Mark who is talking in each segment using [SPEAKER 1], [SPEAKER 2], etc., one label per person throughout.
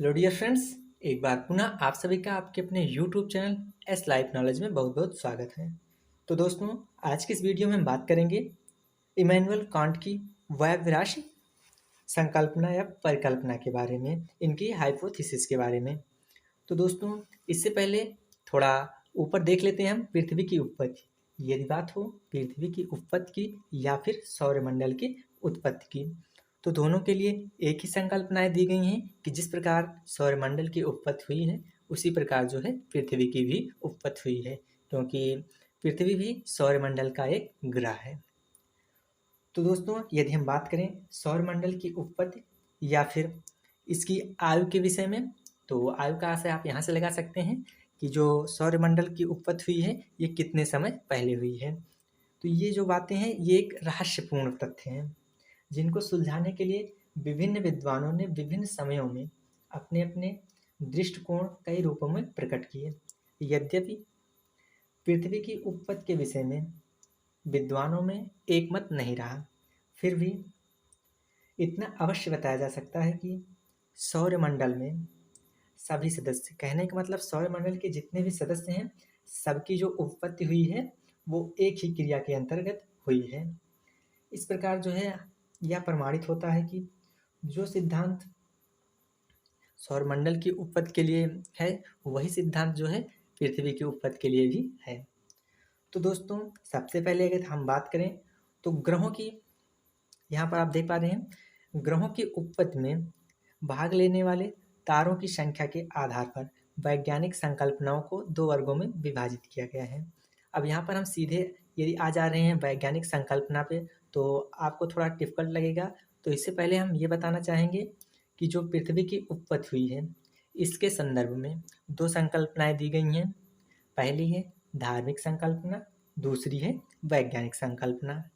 [SPEAKER 1] Hello dear friends. एक बार पुनः आप सभी का आपके अपने YouTube channel S life knowledge में बहुत बहुत स्वागत है। तो दोस्तों, आज की इस वीडियो में हम बात करेंगे इमैनुअल कांट की वैवराश संकल्पना या परिकल्पना के बारे में, इनकी हाइपोथेसिस के बारे में। तो दोस्तों, इससे पहले थोड़ा ऊपर देख लेते हैं हम पृथ्वी की उत्पत्ति। यदि बात हो पृथ्वी की उत्पत्ति की या फिर सौरमंडल की उत्पत्ति की, तो दोनों के लिए एक ही संकल्पनाएं दी गई हैं कि जिस प्रकार सौरमंडल की उत्पत्ति हुई है उसी प्रकार जो है पृथ्वी की भी उत्पत्ति हुई है, क्योंकि पृथ्वी भी सौरमंडल का एक ग्रह है। तो दोस्तों, यदि हम बात करें सौरमंडल की उत्पत्ति या फिर इसकी आयु के विषय में, तो आयु का आशय आप यहाँ से लगा सकते हैं कि जो सौरमंडल की उत्पत्ति हुई है ये कितने समय पहले हुई है। तो ये जो बातें हैं ये एक रहस्यपूर्ण तथ्य हैं जिनको सुलझाने के लिए विभिन्न विद्वानों ने विभिन्न समयों में अपने अपने दृष्टिकोण कई रूपों में प्रकट किए। यद्यपि पृथ्वी की उत्पत्ति के विषय में विद्वानों में एक मत नहीं रहा, फिर भी इतना अवश्य बताया जा सकता है कि सौरमंडल में सभी सदस्य, कहने का मतलब सौरमंडल के जितने भी सदस्य हैं सबकी जो उत्पत्ति हुई है वो एक ही क्रिया के अंतर्गत हुई है। इस प्रकार जो है यह प्रमाणित होता है कि जो सिद्धांत सौरमंडल की उत्पत्ति के लिए है वही सिद्धांत जो है पृथ्वी की उत्पत्ति के लिए भी है। तो दोस्तों, सबसे पहले अगर हम बात करें तो ग्रहों की, यहाँ पर आप देख पा रहे हैं ग्रहों की उत्पत्ति में भाग लेने वाले तारों की संख्या के आधार पर वैज्ञानिक संकल्पनाओं को दो वर्गों में विभाजित किया गया है। अब यहाँ पर हम सीधे यदि आ जा रहे हैं वैज्ञानिक संकल्पना पे तो आपको थोड़ा डिफिकल्ट लगेगा। तो इससे पहले हम ये बताना चाहेंगे कि जो पृथ्वी की उत्पत्ति हुई है इसके संदर्भ में दो संकल्पनाएं दी गई हैं। पहली है धार्मिक संकल्पना, दूसरी है वैज्ञानिक संकल्पना।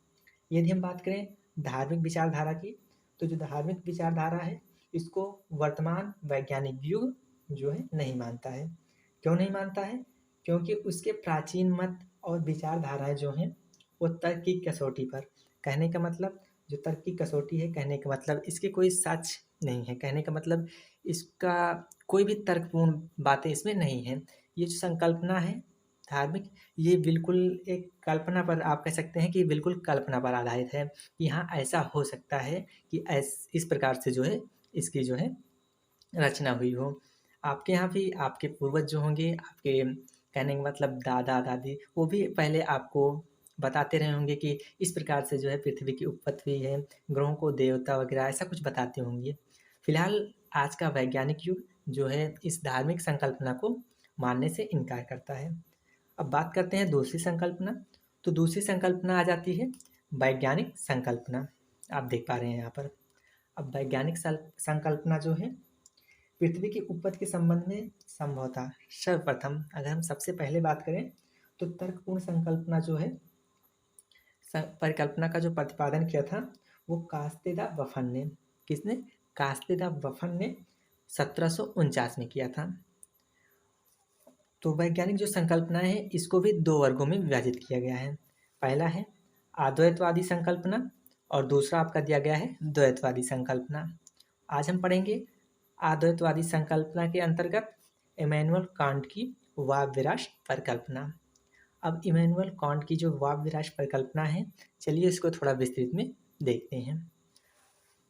[SPEAKER 1] यदि हम बात करें धार्मिक विचारधारा की, तो जो धार्मिक विचारधारा है इसको वर्तमान वैज्ञानिक युग जो है नहीं मानता है। क्यों नहीं मानता है? क्योंकि उसके प्राचीन मत और विचारधाराएं जो हैं वो तर्क की कसौटी पर, कहने का मतलब जो तर्क की कसौटी है, कहने का मतलब इसके कोई सच नहीं है, कहने का मतलब इसका कोई भी तर्कपूर्ण बातें इसमें नहीं है। ये जो संकल्पना है धार्मिक, ये बिल्कुल एक कल्पना पर, आप कह सकते हैं कि बिल्कुल कल्पना पर आधारित है कि हाँ ऐसा हो सकता है कि इस प्रकार से जो है इसकी जो है रचना हुई हो। आपके यहाँ भी आपके पूर्वज जो होंगे, आपके कहने का मतलब दादा दादी, वो भी पहले आपको बताते रहे होंगे कि इस प्रकार से जो है पृथ्वी की उत्पत्ति हुई है, ग्रहों को देवता वगैरह ऐसा कुछ बताते होंगे। फिलहाल आज का वैज्ञानिक युग जो है इस धार्मिक संकल्पना को मानने से इनकार करता है। अब बात करते हैं दूसरी संकल्पना। तो दूसरी संकल्पना आ जाती है वैज्ञानिक संकल्पना। आप देख पा रहे हैं यहाँ पर। अब वैज्ञानिक संकल्पना जो है पृथ्वी की उत्पत्ति के संबंध में संभवतः सर्वप्रथम अगर हम सबसे पहले बात करें तो तर्कपूर्ण संकल्पना जो है, परिकल्पना का जो प्रतिपादन किया था वो कास्तेदा बफन ने, किसने? कास्तेदा बफन ने 1749 में किया था। तो वैज्ञानिक जो संकल्पनाएं हैं इसको भी दो वर्गों में विभाजित किया गया है। पहला है अद्वैतवादी संकल्पना और दूसरा आपका दिया गया है द्वैतवादी संकल्पना। आज हम पढ़ेंगे अद्वैतवादी संकल्पना के अंतर्गत इमैनुअल कांट की वाक्-विलास परिकल्पना। अब इमैनुअल कांट की जो वाक्-विलास परिकल्पना है, चलिए इसको थोड़ा विस्तृत में देखते हैं।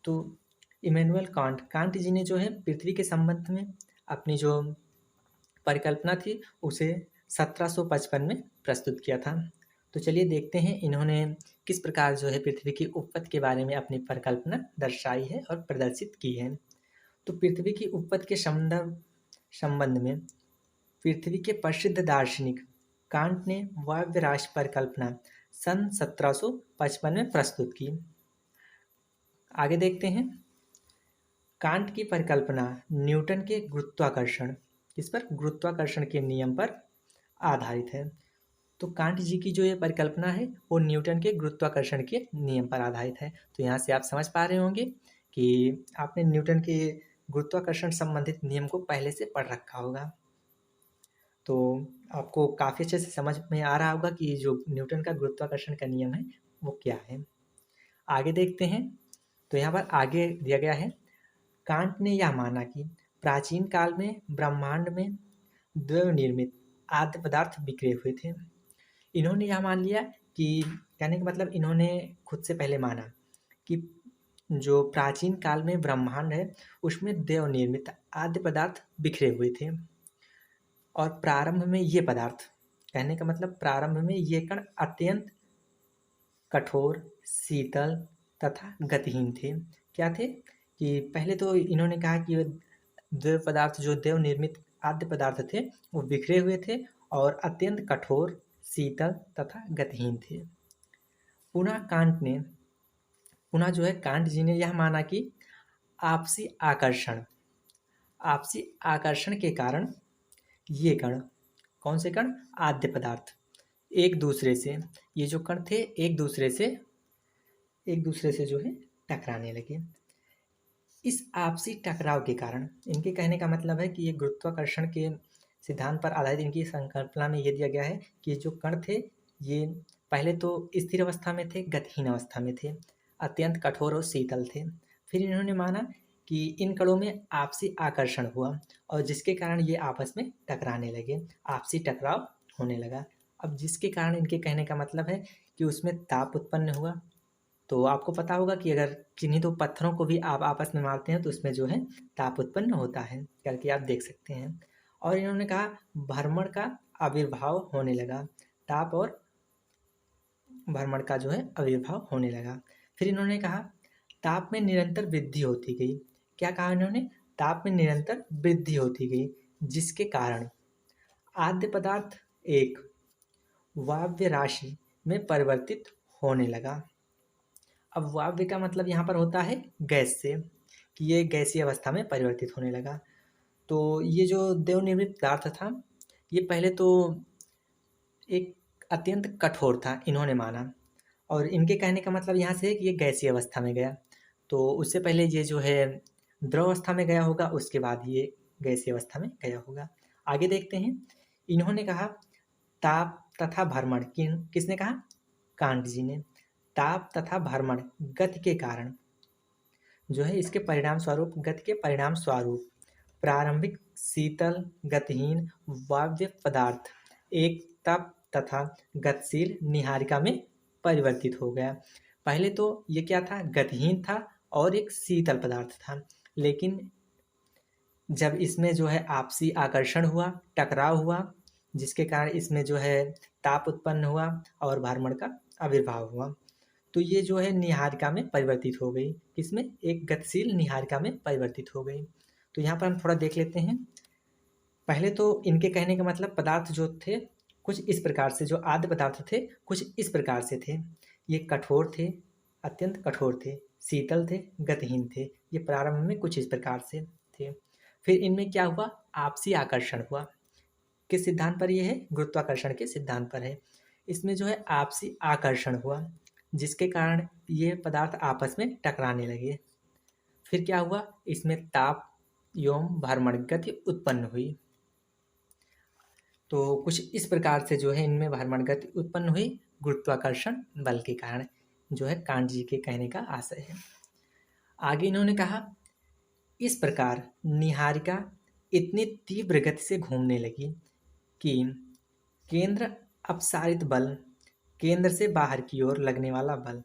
[SPEAKER 1] तो इमैनुअल कांट, कांट जी ने जो है पृथ्वी के संबंध में अपनी जो परिकल्पना थी उसे 1755 में प्रस्तुत किया था। तो चलिए देखते हैं इन्होंने किस प्रकार जो है पृथ्वी की उत्पत्ति के बारे में अपनी परिकल्पना दर्शाई है और प्रदर्शित की है। तो पृथ्वी की उत्पत्ति के संबंध में पृथ्वी के प्रसिद्ध दार्शनिक कांट ने वाक्-विलास परिकल्पना सन 1755 में प्रस्तुत की। आगे देखते हैं। कांट की परिकल्पना न्यूटन के गुरुत्वाकर्षण, इस पर गुरुत्वाकर्षण के नियम पर आधारित है। तो कांट जी की जो ये परिकल्पना है वो न्यूटन के गुरुत्वाकर्षण के नियम पर आधारित है। तो यहाँ से आप समझ पा रहे होंगे कि आपने न्यूटन के गुरुत्वाकर्षण संबंधित नियम को पहले से पढ़ रखा होगा। तो आपको काफ़ी अच्छे से समझ में आ रहा होगा कि जो न्यूटन का गुरुत्वाकर्षण का नियम है वो क्या है। आगे देखते हैं। तो यहाँ पर आगे दिया गया है, कांट ने यह माना कि प्राचीन काल में ब्रह्मांड में द्रव निर्मित आद्य पदार्थ बिखरे हुए थे। इन्होंने यह मान लिया कि कहने का मतलब इन्होंने खुद से पहले माना कि जो प्राचीन काल में ब्रह्मांड है उसमें देव निर्मित आद्य पदार्थ बिखरे हुए थे और प्रारंभ में ये पदार्थ, कहने का मतलब प्रारंभ में ये कण अत्यंत कठोर, शीतल तथा गतिहीन थे। क्या थे कि पहले तो इन्होंने कहा कि देव पदार्थ जो देव निर्मित आद्य पदार्थ थे वो बिखरे हुए थे और अत्यंत कठोर, शीतल तथा गतिहीन थे। पुनः जो है कांट जी ने यह माना कि आपसी आकर्षण के कारण ये कण, कौन से कण? आद्य पदार्थ एक दूसरे से, ये जो कण थे एक दूसरे से जो है टकराने लगे। इस आपसी टकराव के कारण, इनके कहने का मतलब है कि ये गुरुत्वाकर्षण के सिद्धांत पर आधारित इनकी संकल्पना में ये दिया गया है कि ये जो कण थे ये पहले तो स्थिर अवस्था में थे, गतिहीन अवस्था में थे, अत्यंत कठोर और शीतल थे। फिर इन्होंने माना कि इन कणों में आपसी आकर्षण हुआ और जिसके कारण ये आपस में टकराने लगे, आपसी टकराव होने लगा। अब जिसके कारण इनके कहने का मतलब है कि उसमें ताप उत्पन्न हुआ। तो आपको पता होगा कि अगर किन्हीं दो पत्थरों को भी आप आपस में मारते हैं तो उसमें जो है ताप उत्पन्न होता है, करके आप देख सकते हैं। और इन्होंने कहा भ्रमण का आविर्भाव होने लगा, ताप और भ्रमण का जो है आविर्भाव होने लगा। फिर इन्होंने कहा ताप में निरंतर वृद्धि होती गई। क्या कहा इन्होंने? ताप में निरंतर वृद्धि होती गई, जिसके कारण आद्य पदार्थ एक वायव्य राशि में परिवर्तित होने लगा। अब वायव्य का मतलब यहाँ पर होता है गैस से, कि ये गैसीय अवस्था में परिवर्तित होने लगा। तो ये जो देवनिर्मित पदार्थ था ये पहले तो एक अत्यंत कठोर था, इन्होंने माना, और इनके कहने का मतलब यहाँ से है कि ये गैसीय अवस्था में गया। तो उससे पहले ये जो है द्रव अवस्था में गया होगा, उसके बाद ये गैसीय अवस्था में गया होगा। आगे देखते हैं। इन्होंने कहा ताप तथा भ्रमण, किसने कहा? कांट जी ने। ताप तथा भ्रमण गति के कारण जो है इसके परिणाम स्वरूप, गति के परिणाम स्वरूप प्रारंभिक शीतल गतिहीन वायव्य पदार्थ एक तप तथा गतिशील निहारिका में परिवर्तित हो गया। पहले तो ये क्या था? गतिहीन था और एक शीतल पदार्थ था, लेकिन जब इसमें जो है आपसी आकर्षण हुआ, टकराव हुआ, जिसके कारण इसमें जो है ताप उत्पन्न हुआ और भ्रमण का आविर्भाव हुआ, तो ये जो है निहारिका में परिवर्तित हो गई। किसमें? एक गतिशील निहारिका में परिवर्तित हो गई। तो यहाँ पर हम थोड़ा देख लेते हैं। पहले तो इनके कहने का मतलब पदार्थ जो थे कुछ इस प्रकार से, जो आद्य पदार्थ थे कुछ इस प्रकार से थे। ये कठोर थे, अत्यंत कठोर थे, शीतल थे, गतिहीन थे। ये प्रारंभ में कुछ इस प्रकार से थे। फिर इनमें क्या हुआ? आपसी आकर्षण हुआ। किस सिद्धांत पर? ये है गुरुत्वाकर्षण के सिद्धांत पर है। इसमें जो है आपसी आकर्षण हुआ, जिसके कारण ये पदार्थ आपस में टकराने लगे। फिर क्या हुआ? इसमें ताप एवं भ्रमण गति उत्पन्न हुई। तो कुछ इस प्रकार से जो है इनमें भ्रमण गति उत्पन्न हुई गुरुत्वाकर्षण बल के कारण, जो है कांट जी के कहने का आशय है। आगे इन्होंने कहा इस प्रकार निहारिका इतनी तीव्र गति से घूमने लगी कि केंद्र अपसारित बल, केंद्र से बाहर की ओर लगने वाला बल,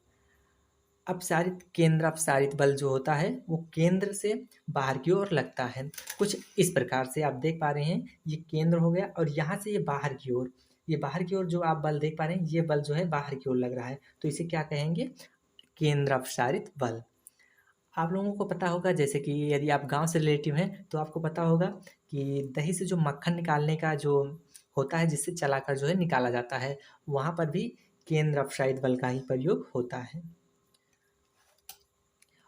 [SPEAKER 1] केंद्र अपसारित बल जो होता है वो केंद्र से बाहर की ओर लगता है। कुछ इस प्रकार से आप देख पा रहे हैं, ये केंद्र हो गया और यहाँ से ये बाहर की ओर, ये बाहर की ओर जो आप बल देख पा रहे हैं ये बल जो है बाहर की ओर लग रहा है, तो इसे क्या कहेंगे? केंद्र अपसारित बल। आप लोगों को पता होगा, जैसे कि यदि आप गांव से रिलेटिव हैं तो आपको पता होगा कि दही से जो मक्खन निकालने का जो होता है, जिससे चलाकर जो है निकाला जाता है, वहाँ पर भी केंद्र अपसारित बल का ही प्रयोग होता है।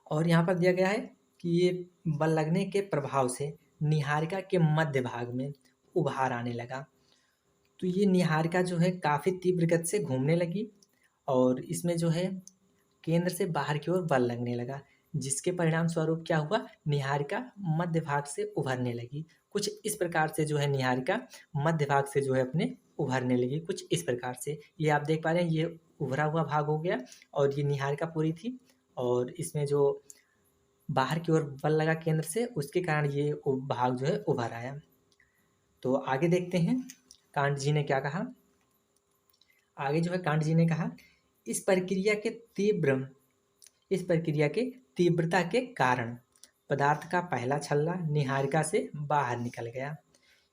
[SPEAKER 1] और यहाँ पर दिया गया है कि ये बल लगने के प्रभाव से निहारिका के मध्य भाग में उभार आने लगा। तो ये निहारिका जो है काफ़ी तीव्र गति से घूमने लगी और इसमें जो है केंद्र से बाहर की ओर बल लगने लगा, जिसके परिणाम स्वरूप क्या हुआ? निहारिका मध्य भाग से उभरने लगी। कुछ इस प्रकार से जो है निहारिका मध्य भाग से जो है अपने उभरने लगी, कुछ इस प्रकार से। ये आप देख पा रहे हैं, ये उभरा हुआ भाग हो गया और ये निहारिका पूरी थी और इसमें जो बाहर की ओर बल लगा केंद्र से, उसके कारण ये भाग जो है उभर आया। तो आगे देखते हैं कांट जी ने क्या कहा। आगे जो है कांट जी ने कहा, इस प्रक्रिया के तीव्रता के कारण पदार्थ का पहला छल्ला निहारिका से बाहर निकल गया।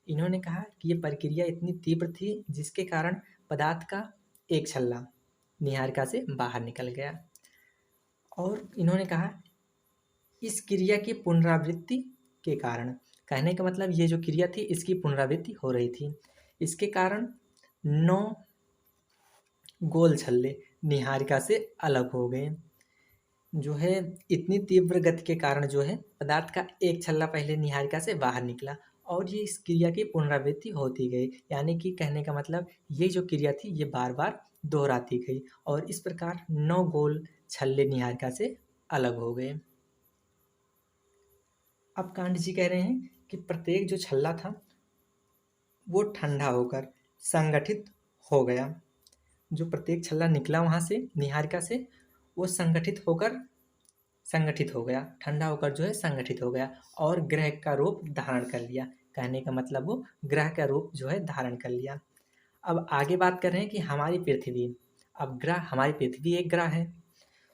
[SPEAKER 1] इन्होंने कहा कि ये प्रक्रिया इतनी तीव्र थी जिसके कारण पदार्थ का एक छल्ला निहारिका से बाहर निकल गया। और इन्होंने कहा इस क्रिया की पुनरावृत्ति के कारण, कहने का मतलब ये जो क्रिया थी इसकी पुनरावृत्ति हो रही थी, इसके कारण 9 गोल छल्ले निहारिका से अलग हो गए। जो है इतनी तीव्र गति के कारण जो है पदार्थ का एक छल्ला पहले निहारिका से बाहर निकला और ये इस क्रिया की पुनरावृत्ति होती गई, यानी कि कहने का मतलब ये जो क्रिया थी ये बार बार दोहराती गई और इस प्रकार 9 गोल छल्ले निहारिका से अलग हो गए। अब कांट जी कह रहे हैं कि प्रत्येक जो छल्ला था वो ठंडा होकर संगठित हो गया। जो प्रत्येक छल्ला निकला वहाँ से निहारिका से, वो संगठित हो गया, ठंडा होकर जो है संगठित हो गया और ग्रह का रूप धारण कर लिया। कहने का मतलब वो ग्रह का रूप जो है धारण कर लिया। अब आगे बात कर रहे हैं कि हमारी पृथ्वी, अब हमारी पृथ्वी एक ग्रह है,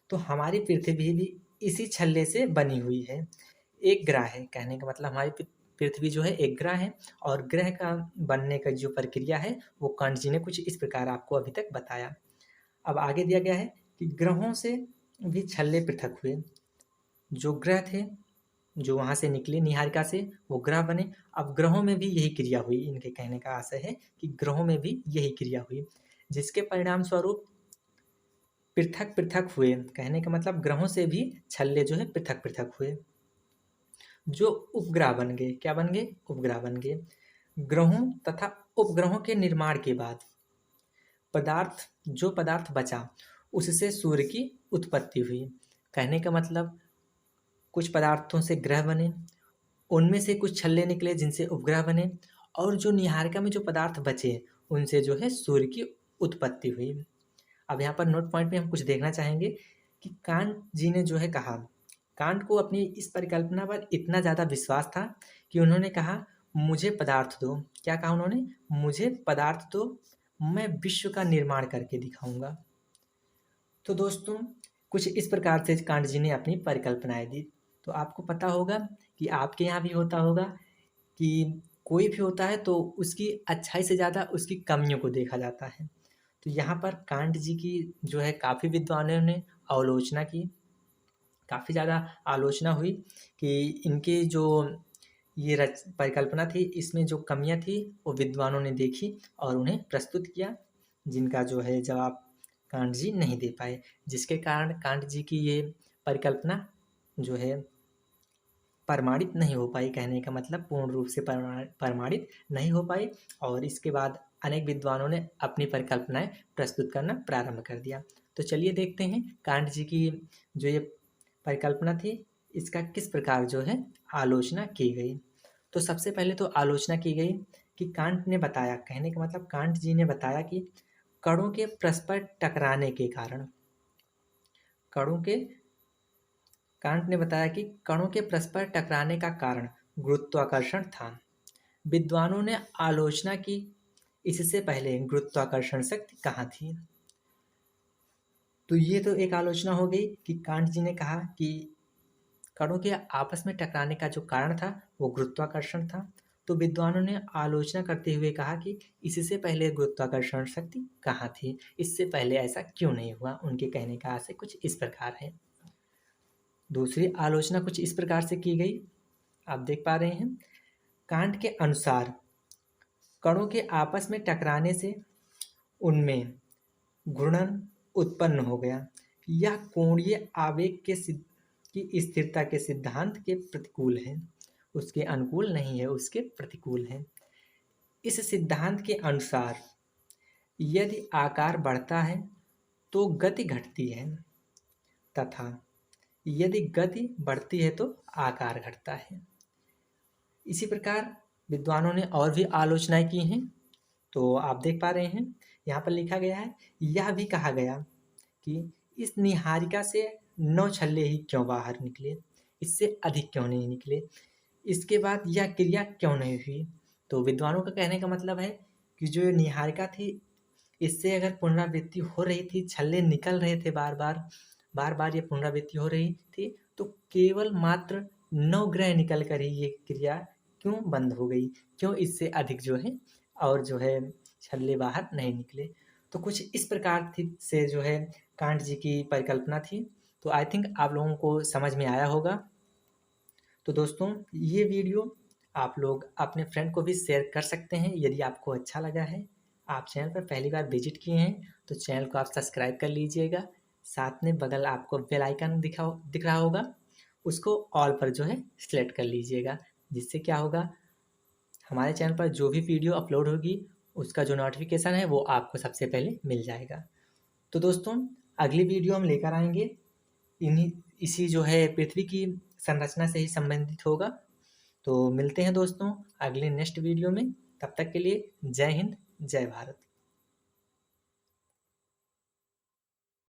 [SPEAKER 1] तो हमारी पृथ्वी भी इसी छल्ले से बनी हुई है, एक ग्रह है। कहने का मतलब हमारी पृथ्वी जो है एक ग्रह है और ग्रह का बनने का जो प्रक्रिया है वो कांट जी ने कुछ इस प्रकार आपको अभी तक बताया। अब आगे दिया गया है कि ग्रहों से भी छल्ले पृथक हुए। जो ग्रह थे जो वहाँ से निकले निहारिका से वो ग्रह बने। अब ग्रहों में भी यही क्रिया हुई, इनके कहने का आशय है कि ग्रहों में भी यही क्रिया हुई, जिसके परिणाम स्वरूप पृथक पृथक हुए। कहने का मतलब ग्रहों से भी छल्ले जो है पृथक पृथक हुए, जो उपग्रह बन गए। क्या बन गए? उपग्रह बन गए। ग्रहों तथा उपग्रहों के निर्माण के बाद जो पदार्थ बचा उससे सूर्य की उत्पत्ति हुई। कहने का मतलब कुछ पदार्थों से ग्रह बने, उनमें से कुछ छल्ले निकले जिनसे उपग्रह बने, और जो निहारिका में जो पदार्थ बचे उनसे जो है सूर्य की उत्पत्ति हुई। अब यहाँ पर नोट पॉइंट में हम कुछ देखना चाहेंगे कि कांट जी ने जो है कहा, कांट को अपनी इस परिकल्पना पर इतना ज़्यादा विश्वास था कि उन्होंने कहा मुझे पदार्थ दो। क्या कहा उन्होंने? मुझे पदार्थ दो, मैं विश्व का निर्माण करके दिखाऊंगा। तो दोस्तों कुछ इस प्रकार से कांट जी ने अपनी परिकल्पनाएं दी। तो आपको पता होगा कि आपके यहाँ भी होता होगा कि कोई भी होता है तो उसकी अच्छाई से ज़्यादा उसकी कमियों को देखा जाता है। तो यहाँ पर कांट जी की जो है काफ़ी विद्वानों ने आलोचना की, काफ़ी ज़्यादा आलोचना हुई कि इनके जो ये परिकल्पना थी इसमें जो कमियां थी वो विद्वानों ने देखी और उन्हें प्रस्तुत किया, जिनका जो है जवाब कांट जी नहीं दे पाए, जिसके कारण कांट जी की ये परिकल्पना जो है प्रमाणित नहीं हो पाई। कहने का मतलब पूर्ण रूप से प्रमाणित नहीं हो पाई और इसके बाद अनेक विद्वानों ने अपनी परिकल्पनाएं प्रस्तुत करना प्रारंभ कर दिया। तो चलिए देखते हैं कांट जी की जो ये परिकल्पना थी इसका किस प्रकार जो है आलोचना की गई। तो सबसे पहले तो आलोचना की गई कि कांट ने बताया, कहने का मतलब कांट जी ने बताया कि कणों के परस्पर टकराने के कारण, कांट ने बताया कि कणों के परस्पर टकराने का कारण गुरुत्वाकर्षण था। विद्वानों ने आलोचना की इससे पहले गुरुत्वाकर्षण शक्ति कहाँ थी। तो ये तो एक आलोचना हो गई कि कांट जी ने कहा कि कणों के आपस में टकराने का जो कारण था वो गुरुत्वाकर्षण था। तो विद्वानों ने आलोचना करते हुए कहा कि इससे पहले गुरुत्वाकर्षण शक्ति कहाँ थी, इससे पहले ऐसा क्यों नहीं हुआ। उनके कहने का आशय कुछ इस प्रकार है। दूसरी आलोचना कुछ इस प्रकार से की गई, आप देख पा रहे हैं। कांट के अनुसार कणों के आपस में टकराने से उनमें घूर्णन उत्पन्न हो गया। यह कोणीय आवेग की स्थिरता के सिद्धांत के प्रतिकूल है, उसके अनुकूल नहीं है, उसके प्रतिकूल है। इस सिद्धांत के अनुसार यदि आकार बढ़ता है तो गति घटती है तथा यदि गति बढ़ती है तो आकार घटता है। इसी प्रकार विद्वानों ने और भी आलोचनाएं की हैं। तो आप देख पा रहे हैं यहाँ पर लिखा गया है, यह भी कहा गया कि इस निहारिका से 9 छल्ले ही क्यों बाहर निकले। इससे अधिक क्यों नहीं निकले, इसके बाद यह क्रिया क्यों नहीं हुई। तो विद्वानों का कहने का मतलब है कि जो नीहारिका थी, इससे अगर पुनरावृत्ति हो रही थी, छल्ले निकल रहे थे बार बार ये पुनरावृत्ति हो रही थी, तो केवल मात्र 9 ग्रह निकल कर ही ये क्रिया क्यों बंद हो गई, क्यों इससे अधिक जो है और जो है छल्ले बाहर नहीं निकले। तो कुछ इस प्रकार थी से जो है कांट जी की परिकल्पना थी। तो आई थिंक आप लोगों को समझ में आया होगा। तो दोस्तों ये वीडियो आप लोग अपने फ्रेंड को भी शेयर कर सकते हैं यदि आपको अच्छा लगा है। आप चैनल पर पहली बार विजिट किए हैं तो चैनल को आप सब्सक्राइब कर लीजिएगा। साथ में बगल आपको बेल आइकन दिख रहा होगा, उसको ऑल पर जो है सिलेक्ट कर लीजिएगा, जिससे क्या होगा, हमारे चैनल पर जो भी वीडियो अपलोड होगी उसका जो नोटिफिकेशन है वो आपको सबसे पहले मिल जाएगा। तो दोस्तों अगली वीडियो हम लेकर आएंगे इन्हीं इसी जो है पृथ्वी की संरचना से ही संबंधित होगा। तो मिलते हैं दोस्तों अगले नेक्स्ट वीडियो में। तब तक के लिए जय हिंद, जय भारत।